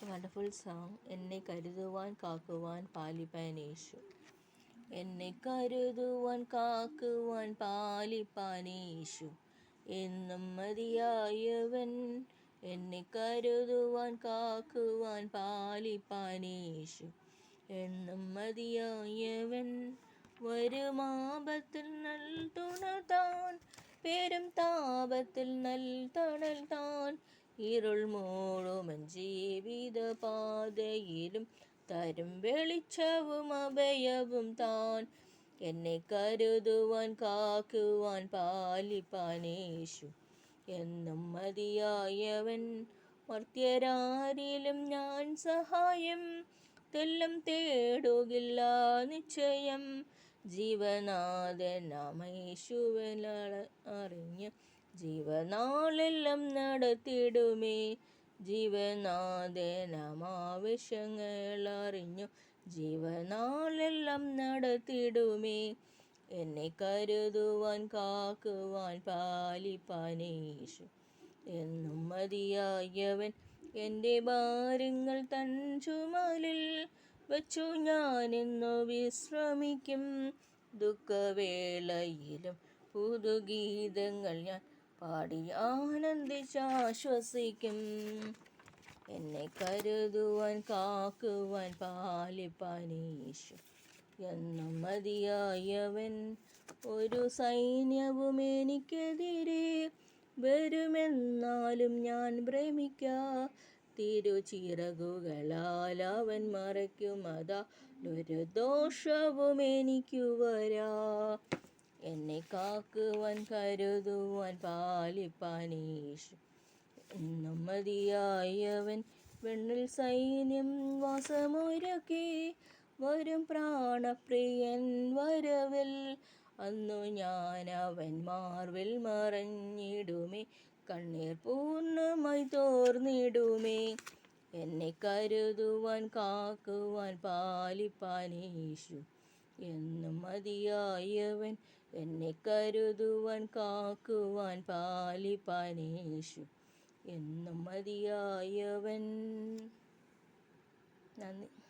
Wonderful song. എന്നെ കരുതുവാൻ കാക്കുവാൻ പാലിപ്പാൻ യേശു. എന്നെ കരുതുവാൻ കാക്കുവാൻ പാലിപ്പാൻ യേശു എന്നും മതിയായവൻ. എന്നെ കരുതുവാൻ കാക്കുവാൻ പാലിപ്പാൻ യേശു എന്നും മതിയായവൻ. വരുമാപത്തിൽ നൽ തുണ താൻ, പെരും താപത്തിൽ നൽ തണൽ താൻ. ഇരുൾ മൂടുമൻ ജീവിത പാതയിലും തരും വെളിച്ചവും അഭയവും താൻ. എന്നെ കരുതുവാൻ കാക്കുവാൻ പാലിപ്പാൻ യേശു എന്നും മതിയായവൻ. മർത്യരാരിലും ഞാൻ സഹായം തെല്ലും തേടുകില്ല നിശ്ചയം. ജീവനാഥനാമേശുവനാൾ അറിഞ്ഞ് ജീവനാളെല്ലാം നടത്തിടുമേ. ജീവനാഥനാമാവശ്യങ്ങൾ അറിഞ്ഞു ജീവനാളെല്ലാം നടത്തിടുമേ. എന്നെ കരുതുവാൻ കാക്കുവാൻ പാലിപ്പാൻ യേശു എന്നും മതിയായവൻ. എൻ്റെ ഭാരങ്ങൾ തൻ ചുമലിൽ വച്ചു ഞാനിന്നു വിശ്രമിക്കും. ദുഃഖവേളയിലും പുതുഗീതങ്ങൾ ഞാൻ പാടി ആനന്ദിച്ചാശ്വസിക്കും. എന്നെ കരുതുവാൻ കാക്കുവാൻ പാലിപ്പാൻ യേശു എന്നും മതിയായവൻ. ഒരു സൈന്യവും എനിക്കെതിരെ വരുമെന്നാലും ഞാൻ ഭ്രമിക്കാ. തിരുച്ചിറകുകളാൽ അവൻ മറയ്ക്കുമതാ, ഒരു ദോഷവും എനിക്കു വരാ. എന്നെ കാക്കുവാൻ കരുതുവാൻ പാലിപ്പാൻ യേശു എന്നും മതിയായവൻ. വെണ്ണിൽ സൈന്യം വാസമൊരുക്കി വരും പ്രാണപ്രിയൻ വരവിൽ. അന്നു ഞാൻ അവൻ മാർവിൽ മറഞ്ഞിടുമേ, കണ്ണീർ പൂർണ്ണമായി തോർന്നിടുമേ. എന്നെ കരുതുവാൻ കാക്കുവാൻ പാലിപ്പാൻ യേശു എന്നും മതിയായവൻ. എന്നെ കരുതുവാൻ കാക്കുവാൻ പാലിപ്പാൻ യേശു എന്നും മതിയായവൻ. നന്ദി.